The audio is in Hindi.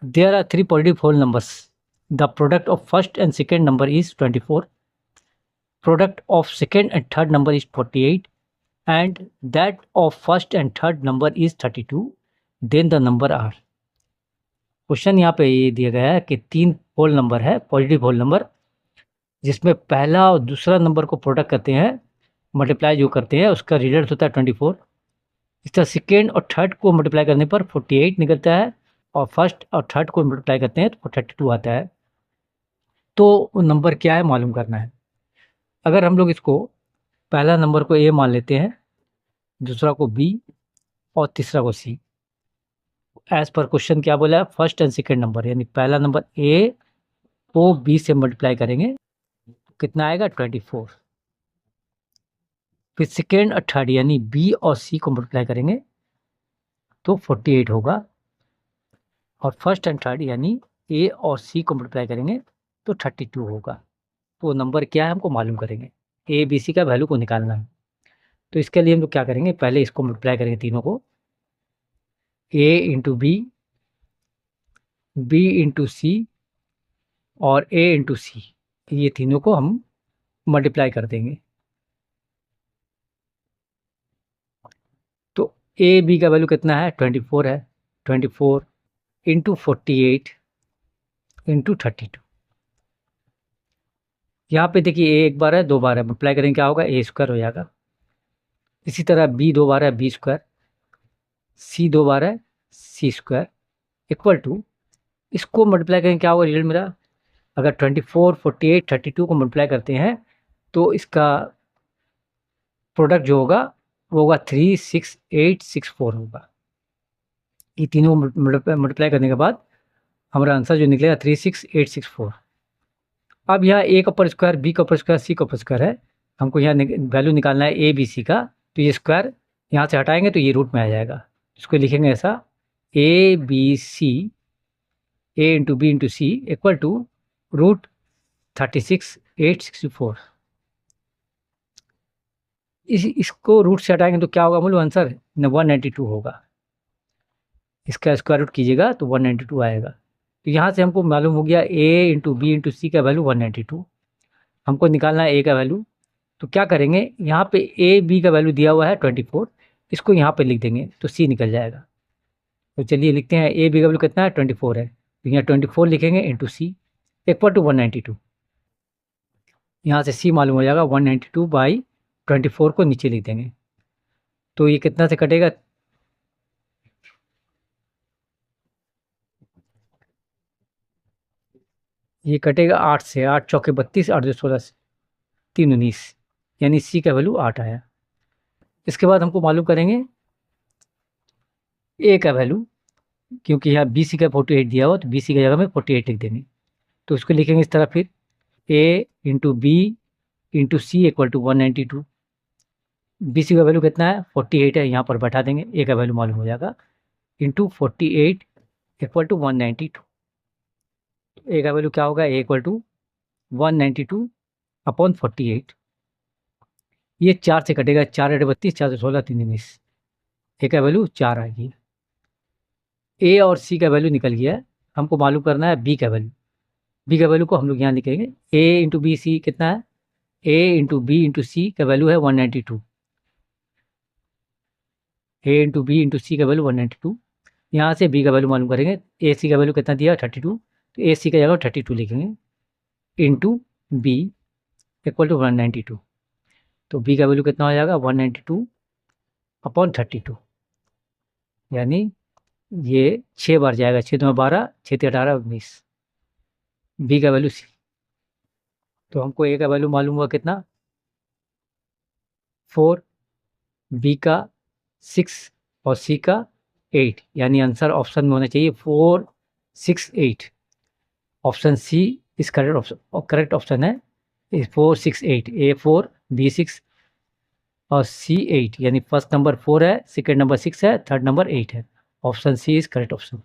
There are three positive whole numbers. The product of first and second number is 24. Product of second and third number is 48. And that of first and third number is 32. Then the number are. Question यहाँ पे ये दिया गया है कि 3 होल नंबर है, पॉजिटिव होल नंबर, जिसमें पहला और दूसरा नंबर को प्रोडक्ट करते हैं, मल्टीप्लाई जो करते हैं उसका रिजल्ट होता है 24। इस तरह सेकेंड और थर्ड को मल्टीप्लाई करने पर 48 निकलता है, और फर्स्ट और थर्ड को मल्टीप्लाई करते हैं तो 32 आता है। तो नंबर क्या है मालूम करना है। अगर हम लोग इसको पहला नंबर को ए मान लेते हैं, दूसरा को बी और तीसरा को सी। एज पर क्वेश्चन क्या बोला है, फर्स्ट एंड सेकेंड नंबर, यानी पहला नंबर ए को बी से मल्टीप्लाई करेंगे, कितना आएगा 24। फिर सेकेंड और थर्ड यानी बी और सी को मल्टीप्लाई करेंगे तो 48 होगा, और फर्स्ट एंड थर्ड यानी ए और सी को मल्टीप्लाई करेंगे तो 32 होगा। तो नंबर क्या है हमको मालूम करेंगे, ए बी सी का वैल्यू को निकालना है। तो इसके लिए हम लोग क्या करेंगे, पहले इसको मल्टीप्लाई करेंगे तीनों को, ए इंटू बी, बी इंटू सी और ए इंटू सी, ये तीनों को हम मल्टीप्लाई कर देंगे। तो ए बी का वैल्यू कितना है 24 है, 24 इंटू 48 इंटू 32। यहाँ पे देखिए ए एक बार है, दो बार है, मल्टीप्लाई करेंगे क्या होगा, ए स्क्वायर हो जाएगा। इसी तरह बी दो बार है, बी स्क्वायर, सी दो बार है, सी स्क्वायर, इक्वल टू, इसको मल्टीप्लाई करेंगे क्या होगा रिजल्ट मेरा, अगर 24, 48, 32 को मल्टीप्लाई करते हैं तो इसका प्रोडक्ट जो होगा वो होगा 36864 होगा। ये तीनों मल्टीप्लाई करने के बाद हमारा आंसर जो निकलेगा 36864। अब यहाँ ए का अपर स्क्वायर, बी का अपर स्क्वायर, सी का अपर स्क्वायर है, हमको यहाँ वैल्यू निकालना है ए बी सी का। तो ये स्क्वायर यहाँ से हटाएंगे तो ये रूट में आ जाएगा, इसको लिखेंगे ऐसा, A B C, A into B into C equal to root 36864। इसको रूट से हटाएंगे तो क्या होगा बोलो आंसर 192 होगा। इसका स्क्वायर रूट कीजिएगा तो 192 आएगा। तो यहाँ से हमको मालूम हो गया ए इंटू बी इंटू सी का वैल्यू 192, हमको निकालना है ए का वैल्यू। तो क्या करेंगे, यहाँ पे ए बी का वैल्यू दिया हुआ है 24, इसको यहाँ पे लिख देंगे तो सी निकल जाएगा। तो चलिए लिखते हैं, ए बी का वैल्यू कितना है 24 है, तो यहाँ 24 लिखेंगे इंटू सी इक्वल टू 192। यहाँ से सी मालूम हो जाएगा 192/24 को नीचे लिख देंगे। तो ये कितना से कटेगा, ये कटेगा 8 से, 8 चौके 32, 8 2 16, 3 19, यानी सी का वैल्यू 8 आया। इसके बाद हमको मालूम करेंगे ए का वैल्यू, क्योंकि यहाँ बी सी का 48 दिया हुआ तो बी सी की जगह में 48 लिख देंगे। तो इसको लिखेंगे इस तरह, फिर A into B into C equal to 192। B C का वैल्यू कितना है 48 है, यहाँ पर बैठा देंगे, ए का वैल्यू मालूम हो जाएगा, इंटू 48 इक्वल टू 192। ए का वैल्यू क्या होगा, ए इक्वल टू 192/48। ये 4 से कटेगा, 4 8 32, 4 16, 3 19, ए का वैल्यू 4 आएगी। ए और सी का वैल्यू निकल गया है, हमको मालूम करना है बी का वैल्यू। बी का वैल्यू को हम लोग यहाँ लिखेंगे, ए इंटू बी सी कितना है, ए इंटू बी इंटू सी का वैल्यू है 192, ए इंटू बी इंटू सी का वैल्यू 192। यहाँ से बी का वैल्यू मालूम करेंगे, ए सी का वैल्यू कितना दिया 32, तो ए सी का जगह 32 लिखेंगे इंटू बी इक्वल टू 192। तो बी का वैल्यू कितना हो जाएगा 192/32, यानी ये 6 बार जाएगा, 6 2 12, 6 3 18 19, बी का वैल्यू सी। तो हमको ए का वैल्यू मालूम हुआ कितना 4, बी का 6 और सी का 8, यानी आंसर ऑप्शन में होना चाहिए 4 6 8। ऑप्शन सी इस करेक्ट ऑप्शन, और करेक्ट ऑप्शन है 4 6 8, ए 4 बी 6 और सी 8, यानी फर्स्ट नंबर 4 है, सेकेंड नंबर 6 है, थर्ड नंबर 8 है। Option C is correct option.